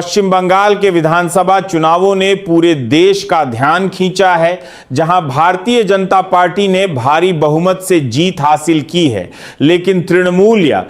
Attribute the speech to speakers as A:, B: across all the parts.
A: पश्चिम बंगाल के विधानसभा चुनावों ने पूरे देश का ध्यान खींचा है, जहां भारतीय जनता पार्टी ने भारी बहुमत से जीत हासिल की है, लेकिन तृणमूल या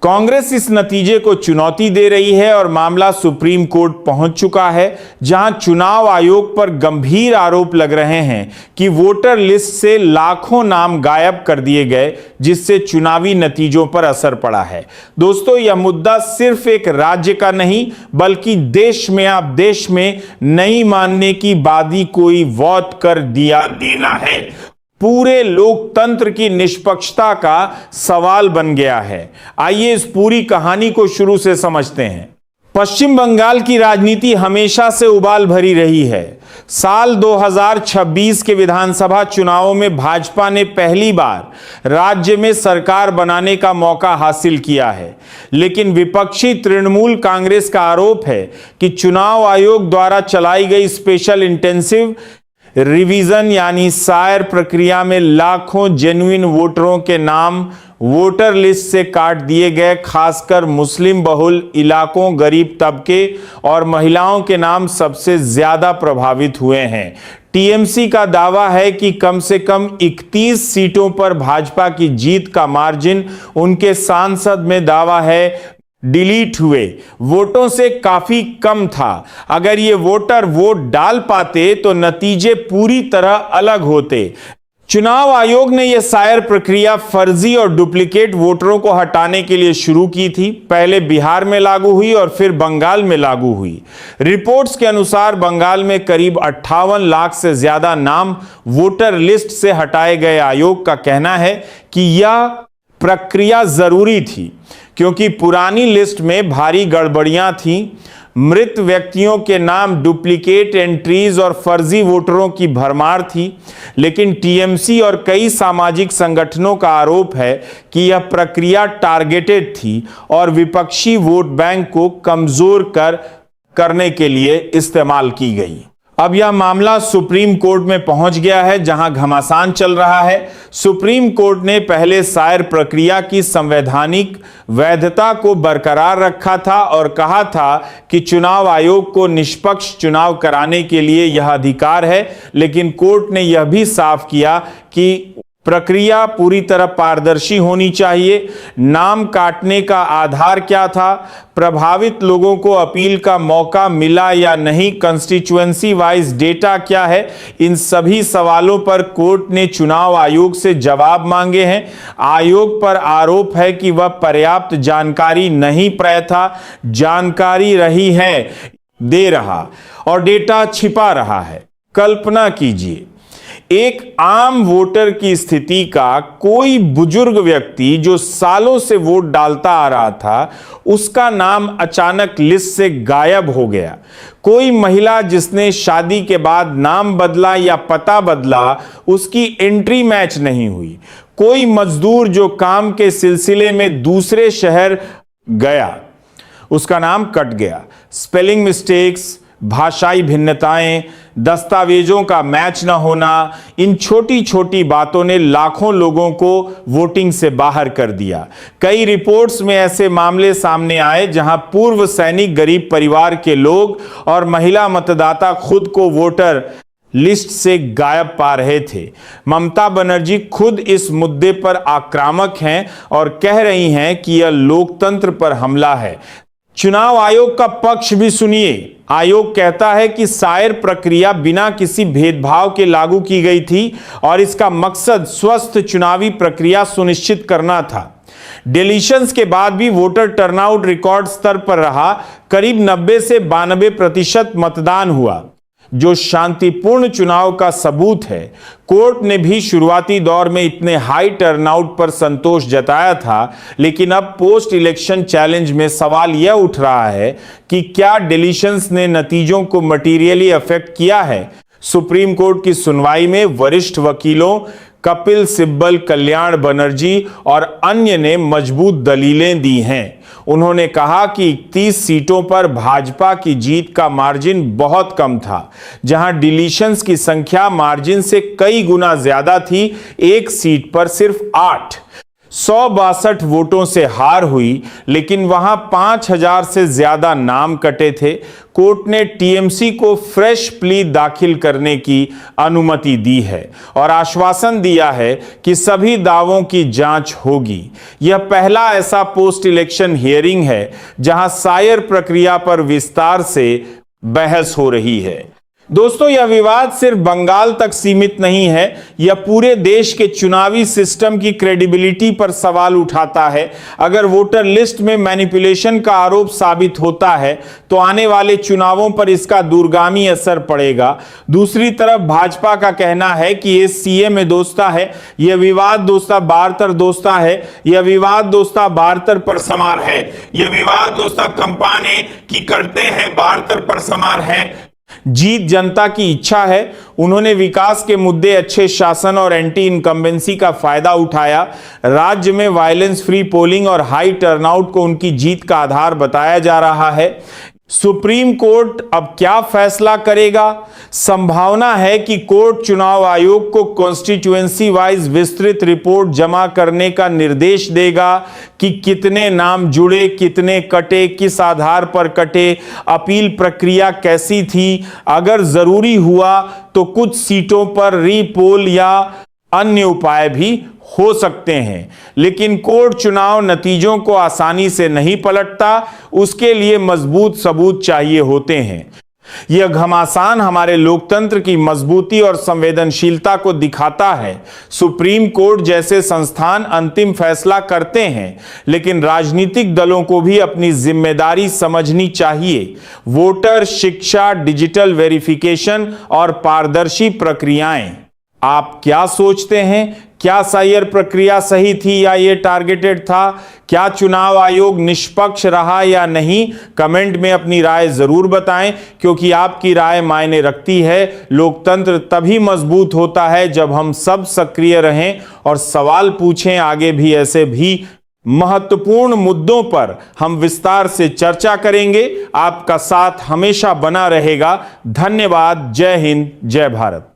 A: कांग्रेस इस नतीजे को चुनौती दे रही है और मामला सुप्रीम कोर्ट पहुंच चुका है, जहां चुनाव आयोग पर गंभीर आरोप लग रहे हैं कि वोटर लिस्ट से लाखों नाम गायब कर दिए गए, जिससे चुनावी नतीजों पर असर पड़ा है। दोस्तों, यह मुद्दा सिर्फ एक राज्य का नहीं, बल्कि देश में नहीं मानने की बादी कोई वोट कर दिया देना है। पूरे लोकतंत्र की निष्पक्षता का सवाल बन गया है। आइए इस पूरी कहानी को शुरू से समझते हैं। पश्चिम बंगाल की राजनीति हमेशा से उबाल भरी रही है। साल 2026 के विधानसभा चुनावों में भाजपा ने पहली बार राज्य में सरकार बनाने का मौका हासिल किया है, लेकिन विपक्षी तृणमूल कांग्रेस का आरोप है कि चुनाव आयोग द्वारा चलाई गई स्पेशल इंटेंसिव रिवीजन यानी सायर प्रक्रिया में लाखों जेन्युइन वोटरों के नाम वोटर लिस्ट से काट दिए गए। खासकर मुस्लिम बहुल इलाकों, गरीब तबके और महिलाओं के नाम सबसे ज्यादा प्रभावित हुए हैं। टीएमसी का दावा है कि कम से कम 31 सीटों पर भाजपा की जीत का मार्जिन उनके सांसद में दावा है डिलीट हुए वोटों से काफी कम था। अगर ये वोटर वोट डाल पाते तो नतीजे पूरी तरह अलग होते। चुनाव आयोग ने यह सायर प्रक्रिया फर्जी और डुप्लीकेट वोटरों को हटाने के लिए शुरू की थी। पहले बिहार में लागू हुई और फिर बंगाल में लागू हुई। रिपोर्ट्स के अनुसार बंगाल में करीब 58 लाख से ज्यादा नाम वोटर लिस्ट से हटाए गए। आयोग का कहना है कि यह प्रक्रिया जरूरी थी क्योंकि पुरानी लिस्ट में भारी गड़बड़ियां थीं। मृत व्यक्तियों के नाम, डुप्लीकेट एंट्रीज और फर्जी वोटरों की भरमार थी। लेकिन टीएमसी और कई सामाजिक संगठनों का आरोप है कि यह प्रक्रिया टारगेटेड थी और विपक्षी वोट बैंक को कमजोर करने के लिए इस्तेमाल की गई। अब यह मामला सुप्रीम कोर्ट में पहुंच गया है, जहां घमासान चल रहा है। सुप्रीम कोर्ट ने पहले सायर प्रक्रिया की संवैधानिक वैधता को बरकरार रखा था और कहा था कि चुनाव आयोग को निष्पक्ष चुनाव कराने के लिए यह अधिकार है, लेकिन कोर्ट ने यह भी साफ किया कि प्रक्रिया पूरी तरह पारदर्शी होनी चाहिए। नाम काटने का आधार क्या था, प्रभावित लोगों को अपील का मौका मिला या नहीं, कंस्टिट्यूएंसी वाइज डेटा क्या है, इन सभी सवालों पर कोर्ट ने चुनाव आयोग से जवाब मांगे हैं। आयोग पर आरोप है कि वह पर्याप्त जानकारी नहीं प्रथा जानकारी रही है दे रहा और डेटा छिपा रहा है। कल्पना कीजिए, एक आम वोटर की स्थिति का कोई बुजुर्ग व्यक्ति जो सालों से वोट डालता आ रहा था, उसका नाम अचानक लिस्ट से गायब हो गया। कोई महिला जिसने शादी के बाद नाम बदला या पता बदला, उसकी एंट्री मैच नहीं हुई। कोई मजदूर जो काम के सिलसिले में दूसरे शहर गया, उसका नाम कट गया। स्पेलिंग मिस्टेक्स, भाषाई भिन्नताएं, दस्तावेजों का मैच न होना, इन छोटी छोटी बातों ने लाखों लोगों को वोटिंग से बाहर कर दिया। कई रिपोर्ट्स में ऐसे मामले सामने आए जहां पूर्व सैनिक, गरीब परिवार के लोग और महिला मतदाता खुद को वोटर लिस्ट से गायब पा रहे थे। ममता बनर्जी खुद इस मुद्दे पर आक्रामक हैं और कह रही हैं कि यह लोकतंत्र पर हमला है। चुनाव आयोग का पक्ष भी सुनिए। आयोग कहता है कि सायर प्रक्रिया बिना किसी भेदभाव के लागू की गई थी और इसका मकसद स्वस्थ चुनावी प्रक्रिया सुनिश्चित करना था। डिलीशंस के बाद भी वोटर टर्नआउट रिकॉर्ड स्तर पर रहा। करीब 90 से 92% मतदान हुआ, जो शांतिपूर्ण चुनाव का सबूत है। कोर्ट ने भी शुरुआती दौर में इतने हाई टर्नआउट पर संतोष जताया था, लेकिन अब पोस्ट इलेक्शन चैलेंज में सवाल यह उठ रहा है कि क्या डिलीशंस ने नतीजों को मटीरियली अफेक्ट किया है। सुप्रीम कोर्ट की सुनवाई में वरिष्ठ वकीलों कपिल सिब्बल, कल्याण बनर्जी और अन्य ने मजबूत दलीलें दी हैं। उन्होंने कहा कि 31 सीटों पर भाजपा की जीत का मार्जिन बहुत कम था, जहां डिलीशंस की संख्या मार्जिन से कई गुना ज्यादा थी। एक सीट पर सिर्फ 8। 162 वोटों से हार हुई, लेकिन वहां 5000 से ज्यादा नाम कटे थे। कोर्ट ने टीएमसी को फ्रेश प्ली दाखिल करने की अनुमति दी है और आश्वासन दिया है कि सभी दावों की जांच होगी। यह पहला ऐसा पोस्ट इलेक्शन हियरिंग है जहां सायर प्रक्रिया पर विस्तार से बहस हो रही है। दोस्तों, यह विवाद सिर्फ बंगाल तक सीमित नहीं है, यह पूरे देश के चुनावी सिस्टम की क्रेडिबिलिटी पर सवाल उठाता है। अगर वोटर लिस्ट में मैनिपुलेशन का आरोप साबित होता है तो आने वाले चुनावों पर इसका दूरगामी असर पड़ेगा। दूसरी तरफ भाजपा का कहना है कि ये सीए में दोस्ता है, यह विवाद दोस्ता बारतर दोस्ता है, यह विवाद दोस्ता बारतर पर समार है, यह विवाद दोस्ता कंपाने की करते हैं बारतर पर समार है। जीत जनता की इच्छा है। उन्होंने विकास के मुद्दे, अच्छे शासन और एंटी इनकम्बेंसी का फायदा उठाया। राज्य में वायलेंस फ्री पोलिंग और हाई टर्नआउट को उनकी जीत का आधार बताया जा रहा है। सुप्रीम कोर्ट अब क्या फैसला करेगा? संभावना है कि कोर्ट चुनाव आयोग को कॉन्स्टिट्यूएंसी वाइज विस्तृत रिपोर्ट जमा करने का निर्देश देगा कि कितने नाम जुड़े, कितने कटे, किस आधार पर कटे, अपील प्रक्रिया कैसी थी। अगर जरूरी हुआ तो कुछ सीटों पर रीपोल या अन्य उपाय भी हो सकते हैं। लेकिन कोर्ट चुनाव नतीजों को आसानी से नहीं पलटता, उसके लिए मजबूत सबूत चाहिए होते हैं। यह घमासान हमारे लोकतंत्र की मजबूती और संवेदनशीलता को दिखाता है। सुप्रीम कोर्ट जैसे संस्थान अंतिम फैसला करते हैं, लेकिन राजनीतिक दलों को भी अपनी जिम्मेदारी समझनी चाहिए। वोटर, शिक्षा, डिजिटल वेरिफिकेशन और पारदर्शी प्रक्रियाएं। आप क्या सोचते हैं? क्या सायर प्रक्रिया सही थी या ये टारगेटेड था? क्या चुनाव आयोग निष्पक्ष रहा या नहीं? कमेंट में अपनी राय जरूर बताएं, क्योंकि आपकी राय मायने रखती है। लोकतंत्र तभी मजबूत होता है जब हम सब सक्रिय रहें और सवाल पूछें। आगे भी ऐसे भी महत्वपूर्ण मुद्दों पर हम विस्तार से चर्चा करेंगे। आपका साथ हमेशा बना रहेगा। धन्यवाद। जय हिंद, जय भारत।